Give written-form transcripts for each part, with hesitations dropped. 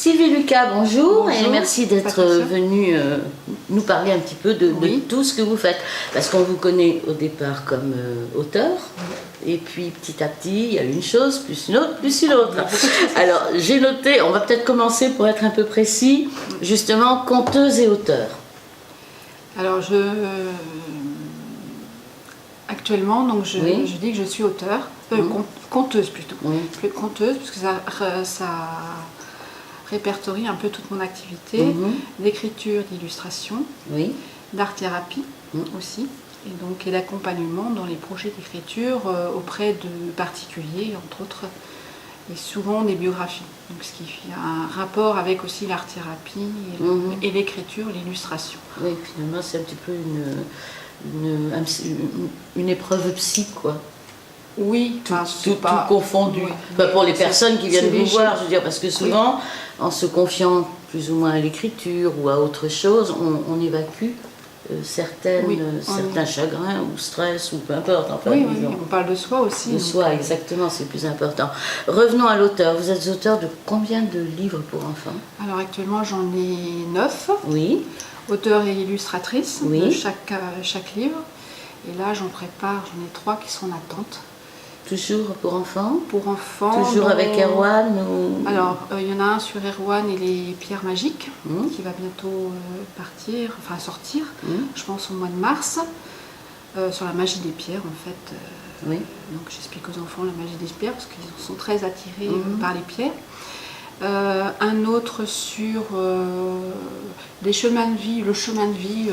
Sylvie Lucas, bonjour, Bonjour, et merci d'être venue nous parler un petit peu de tout ce que vous faites. Parce qu'on vous connaît au départ comme auteur, et puis petit à petit, il y a une chose, plus une autre, plus une autre. Alors, j'ai noté, on va peut-être commencer pour être un peu précis, justement, conteuse et auteur. Alors, actuellement, donc je dis que je suis auteur, conteuse plutôt. Plus conteuse, parce que ça répertorie un peu toute mon activité, d'écriture, d'illustration, d'art-thérapie aussi, et d'accompagnement dans les projets d'écriture auprès de particuliers, entre autres, et souvent des biographies. Donc, ce qui fait un rapport avec aussi l'art-thérapie et l'écriture, l'illustration. Oui, finalement, c'est un petit peu une épreuve psy, quoi. Oui, tout confondu. Oui, enfin, pour les personnes qui viennent vous voir, je veux dire, parce que souvent, en se confiant plus ou moins à l'écriture ou à autre chose, on évacue certains chagrins ou stress ou peu importe. Enfin, on parle de soi aussi. De soi, exactement, c'est le plus important. Revenons à l'auteur. Vous êtes auteur de combien de livres pour enfants? Alors actuellement, j'en ai 9. Oui. Auteur et illustratrice de chaque livre. Et là, j'en ai 3 qui sont en attente. Toujours pour enfants? Pour enfants. Toujours avec Erwan ou... Alors, il y en a un sur Erwan et les pierres magiques, qui va bientôt sortir, je pense au mois de mars, sur la magie des pierres, en fait. Donc, j'explique aux enfants la magie des pierres, parce qu'ils sont très attirés par les pierres. Un autre sur des chemins de vie, le chemin de vie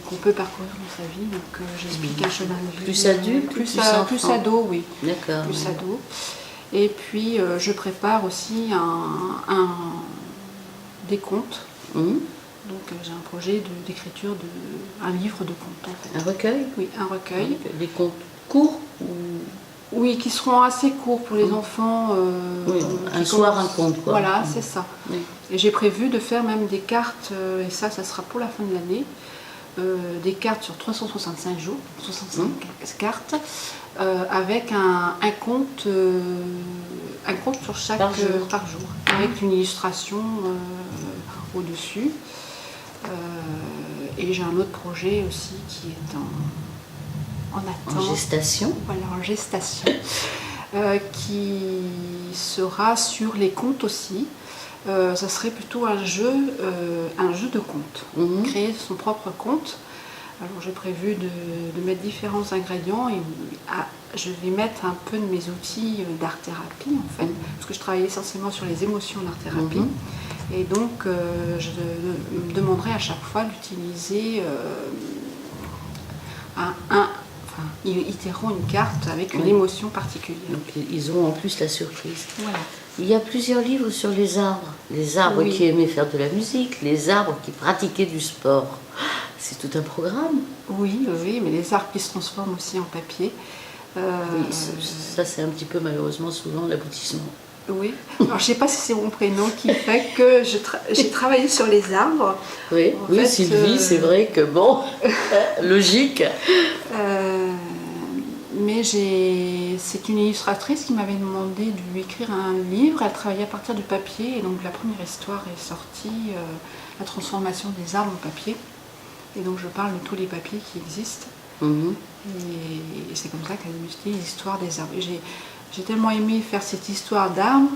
qu'on peut parcourir dans sa vie. Donc j'explique un chemin de vie. Plus adulte, plus ado, oui. D'accord. Plus ado. Et puis je prépare aussi des contes. Donc j'ai un projet d'écriture d'un livre de contes. En fait. Un recueil? Oui, un recueil. Des contes courts Oui, qui seront assez courts pour les enfants. Un soir, un conte, quoi. Voilà, c'est ça. Oui. Et j'ai prévu de faire même des cartes, et ça sera pour la fin de l'année, des cartes sur 365 jours, 65 cartes, avec un conte sur chaque par jour, avec une illustration au-dessus. Et j'ai un autre projet aussi qui est en attente. En gestation. Voilà, en gestation. Qui sera sur les contes aussi. Ça serait plutôt un jeu de contes. Créer son propre conte. Alors j'ai prévu de mettre différents ingrédients et je vais mettre un peu de mes outils d'art-thérapie en fait. Parce que je travaille essentiellement sur les émotions d'art-thérapie. Et donc je me demanderai à chaque fois d'utiliser ils tireront une carte avec une émotion particulière. Donc ils auront en plus la surprise. Voilà. Il y a plusieurs livres sur les arbres. Les arbres qui aimaient faire de la musique, les arbres qui pratiquaient du sport. C'est tout un programme. Oui, mais les arbres qui se transforment aussi en papier. Oui, ça c'est un petit peu malheureusement souvent l'aboutissement. Oui, alors je ne sais pas si c'est mon prénom qui fait que j'ai travaillé sur les arbres. Oui, Sylvie, c'est vrai que bon, logique. Mais c'est une illustratrice qui m'avait demandé de lui écrire un livre. Elle travaillait à partir du papier et donc la première histoire est sortie, la transformation des arbres en papier. Et donc je parle de tous les papiers qui existent. Et c'est comme ça qu'a débuté l'histoire des arbres. J'ai tellement aimé faire cette histoire d'arbres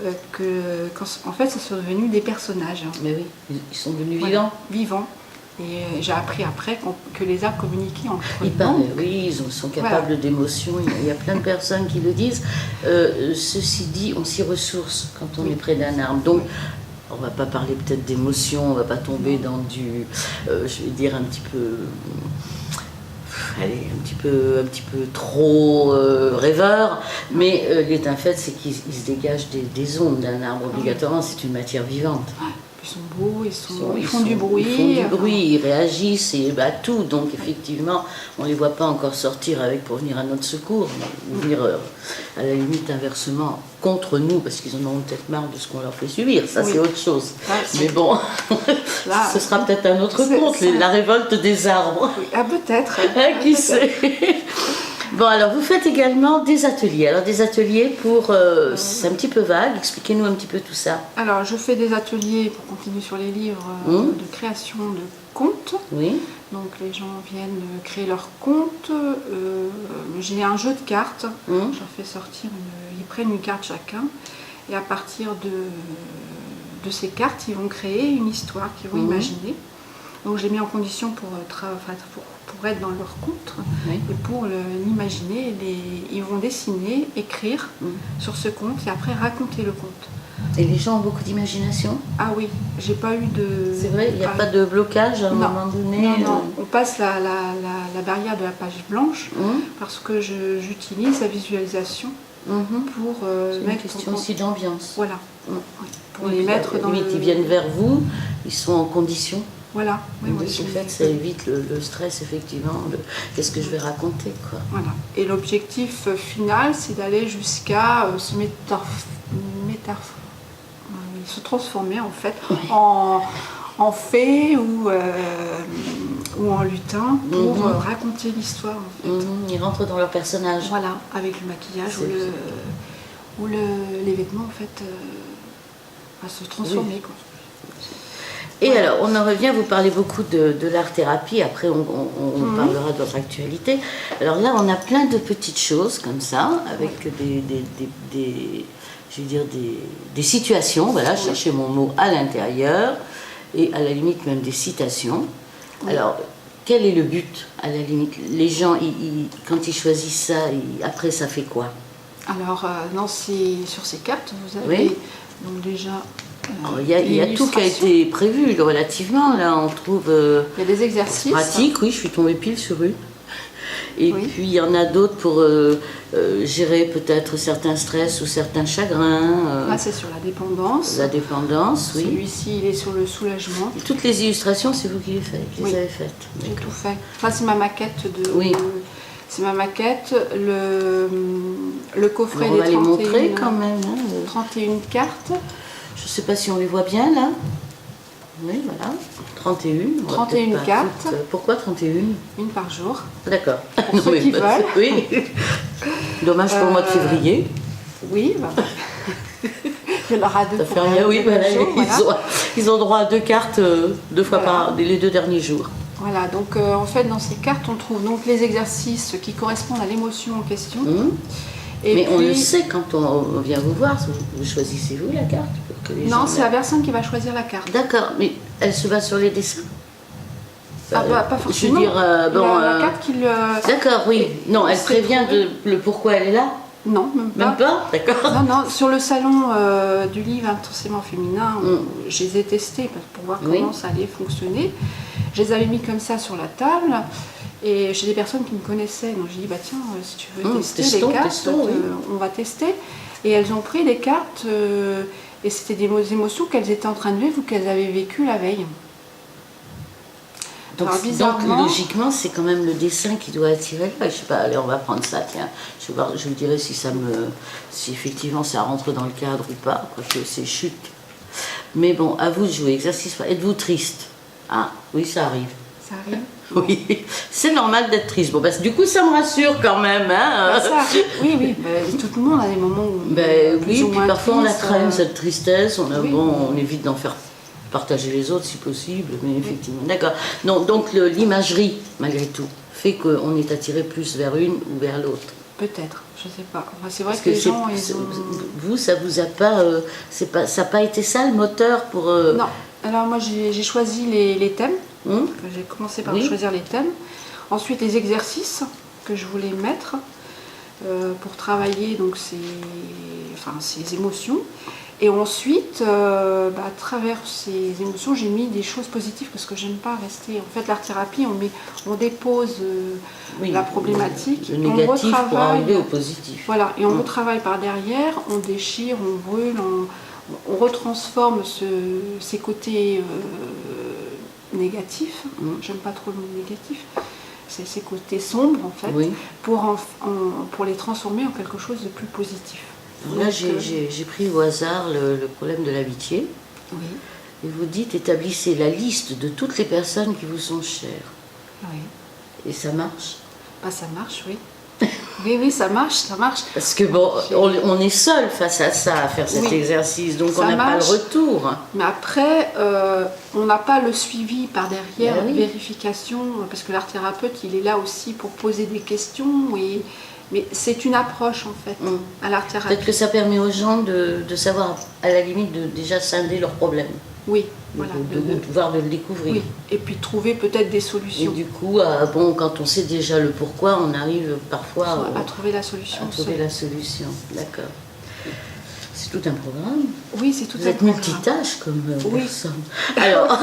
en fait, ça sont devenus des personnages. Mais oui, ils sont devenus vivants. Et j'ai appris après que les arbres communiquaient entre eux. Oui, ils sont capables d'émotions. Il y a plein de personnes qui le disent. Ceci dit, on s'y ressource quand on est près d'un arbre. Donc, on ne va pas parler peut-être d'émotions, on ne va pas tomber dans du, je vais dire un petit peu... un petit peu trop rêveur, mais l'état fait, c'est qu'il se dégage des ondes d'un arbre obligatoirement, c'est une matière vivante. Ils sont beaux, ils font du bruit. Ils font du bruit, ils réagissent et tout. Donc effectivement, on ne les voit pas encore sortir pour venir à notre secours, ou venir à la limite inversement contre nous, parce qu'ils en ont peut-être marre de ce qu'on leur fait subir. Ça, c'est autre chose. Mais bon, ce sera peut-être un autre conte, la révolte des arbres. Oui, peut-être. Qui sait? Bon, alors vous faites également des ateliers. Alors des ateliers pour... c'est un petit peu vague, expliquez-nous un petit peu tout ça. Alors je fais des ateliers, pour continuer sur les livres, de création de contes. Oui. Donc les gens viennent créer leur compte. J'ai un jeu de cartes. J'en fais sortir, ils prennent une carte chacun. Et à partir de ces cartes, ils vont créer une histoire qu'ils vont imaginer. Donc je les mets en condition pour être dans leur compte et pour l'imaginer. Ils vont dessiner, écrire sur ce compte et après raconter le conte. Et les gens ont beaucoup d'imagination? Ah oui, j'ai pas eu de... C'est vrai, il n'y a pas de blocage à un moment donné? Non, on passe la barrière de la page blanche parce que j'utilise la visualisation pour c'est mettre... une question aussi d'ambiance. Voilà, pour les mettre dans limite, ils viennent vers vous, ils sont en condition. Voilà. Oui, en fait, ça évite le stress, effectivement, qu'est-se que je vais raconter, quoi. Voilà. Et l'objectif final, c'est d'aller jusqu'à se transformer, en fait, en fée ou en lutin pour raconter l'histoire, en fait. Ils rentrent dans leur personnage. Voilà, avec le maquillage ou les vêtements, en fait, à se transformer, quoi. Et alors, on en revient, vous parlez beaucoup de l'art-thérapie, après on parlera de votre actualité. Alors là, on a plein de petites choses comme ça, avec des situations, voilà, chercher mon mot à l'intérieur, et à la limite même des citations. Alors, quel est le but, à la limite? Les gens, quand ils choisissent ça, après ça fait quoi? Alors, sur ces cartes, vous avez donc déjà... Il y a tout qui a été prévu relativement, là on trouve il y a des exercices pratiques, oui, je suis tombée pile sur une. Et puis il y en a d'autres pour gérer peut-être certains stress ou certains chagrins. Là c'est sur la dépendance. La dépendance, oui. Celui-ci il est sur le soulagement. Et toutes les illustrations, c'est vous qui les avez faites. J'ai tout fait. Enfin, c'est ma maquette de... Oui. C'est ma maquette, le coffret on des va les montrer quand même. 31 cartes. Je ne sais pas si on les voit bien là. Oui, voilà. 31. 31 cartes. Pourquoi 31? Une par jour. D'accord. Pour ceux qui veulent. Oui. Dommage pour le mois de février. Oui, il y en aura deux. Ça fait rien, oui, voilà, ils ont droit à 2 cartes 2 fois par les 2 derniers jours. Voilà, donc en fait dans ces cartes on trouve donc les exercices qui correspondent à l'émotion en question. Et mais puis, on le sait quand on vient vous voir, vous choisissez-vous la carte pour que les gens... Non, c'est la personne qui va choisir la carte. D'accord, mais elle se base sur les dessins? Pas forcément. Je veux dire, la carte qui le... D'accord, oui. Non, elle prévient le pourquoi elle est là? Non, même pas. Même pas? D'accord. Non, sur le salon du livre intensément féminin, je les ai testés pour voir comment ça allait fonctionner. Je les avais mis comme ça sur la table. Et j'ai des personnes qui me connaissaient, donc j'ai dit, bah tiens, si tu veux tester les cartes, on va tester. Et elles ont pris des cartes, et c'était des émotions qu'elles étaient en train de vivre ou qu'elles avaient vécues la veille. Donc logiquement, c'est quand même le dessin qui doit attirer là. Je sais pas, allez, on va prendre ça, tiens. Je vous dirai si effectivement ça rentre dans le cadre ou pas, quoique c'est chute. Mais bon, à vous de jouer, exercice. Êtes-vous triste? Ah, oui, ça arrive. Ça arrive? Oui, c'est normal d'être triste. Bon, du coup, ça me rassure quand même. Hein. Oui, tout le monde a des moments où... oui, puis parfois on la traîne, cette tristesse. On évite d'en faire partager les autres si possible, mais effectivement. D'accord. Non, donc l'imagerie, malgré tout, fait qu'on est attiré plus vers une ou vers l'autre. Peut-être, je sais pas. Enfin, c'est vrai que les gens... Vous, ça vous a pas... ça n'a pas été ça le moteur pour... Non. Alors moi, j'ai choisi les thèmes. J'ai commencé par choisir les thèmes. Ensuite, les exercices que je voulais mettre pour travailler donc ces émotions. Et ensuite, à travers ces émotions, j'ai mis des choses positives parce que j'aime pas rester... En fait, l'art-thérapie, on dépose la problématique. Le négatif pour arriver au positif. Voilà, et on retravaille par derrière, on déchire, on brûle, on retransforme ces côtés négatifs. J'aime pas trop le mot négatif. C'est ces côtés sombres, en fait, pour les transformer en quelque chose de plus positif. Donc, là, j'ai pris au hasard le problème de l'amitié. Oui. Et vous dites, établissez la liste de toutes les personnes qui vous sont chères. Oui. Et ça marche? Ça marche, oui. Oui, oui, ça marche. Parce que bon, on est seul face à ça, à faire cet exercice, donc on n'a pas le retour. Mais après, on n'a pas le suivi par derrière, vérification, parce que l'art thérapeute, il est là aussi pour poser des questions. Mais c'est une approche en fait à l'art thérapie. Peut-être que ça permet aux gens de savoir, à la limite, de déjà scinder leurs problèmes. Oui, voilà. De pouvoir le découvrir. Oui, et puis trouver peut-être des solutions. Et du coup, bon, quand on sait déjà le pourquoi, on arrive parfois à trouver la solution. D'accord. C'est tout un programme. Oui, c'est tout un programme. Vous êtes multitâche comme personne. Alors,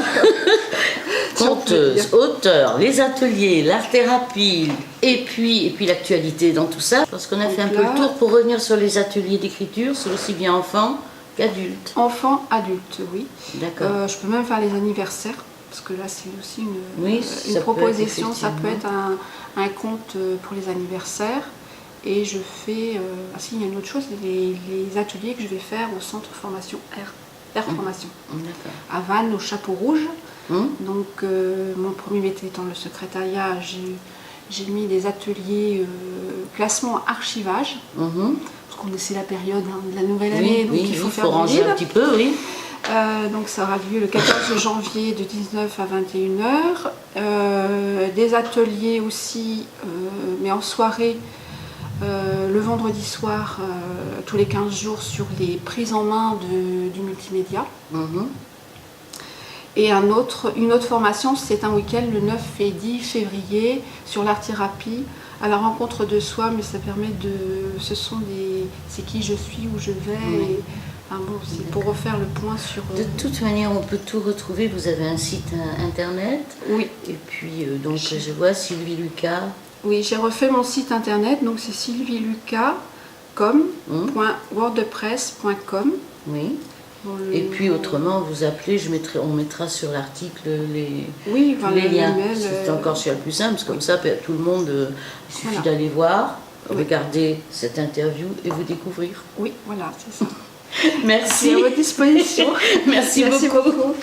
conteuse, auteur, les ateliers, l'art thérapie, et puis l'actualité dans tout ça. Parce qu'on a fait un peu le tour pour revenir sur les ateliers d'écriture, c'est aussi bien enfants qu'adultes. Enfants, adultes, oui. D'accord. Je peux même faire les anniversaires, parce que là c'est aussi une proposition. Ça peut être un compte pour les anniversaires. Et je fais, il y a une autre chose, les ateliers que je vais faire au centre formation Air Formation, à Vannes, au Chapeau Rouge. Donc mon premier métier étant le secrétariat, j'ai mis des ateliers classement archivage, parce qu'on c'est la période de la nouvelle année, donc il faut faire ranger un petit peu, oui. Donc ça aura lieu le 14 janvier de 19 à 21h. Des ateliers aussi, mais en soirée, le vendredi soir, tous les 15 jours, sur les prises en main du multimédia. Et une autre formation, c'est un week-end le 9 et 10 février sur l'art thérapie, à la rencontre de soi, mais ça permet c'est qui je suis, où je vais. C'est pour refaire le point sur... De toute manière, on peut tout retrouver. Vous avez un site internet. Oui. Et puis, donc, je vois Sylvie Lucas. Oui, j'ai refait mon site internet, donc c'est sylvielucas.wordpress.com. Oui. Et puis autrement, vous appelez, on mettra sur l'article les liens. C'est encore sur le plus simple, parce que comme ça, tout le monde, il suffit d'aller voir, regarder cette interview et vous découvrir. Oui, voilà, c'est ça. Merci. C'est à votre disposition. Merci beaucoup.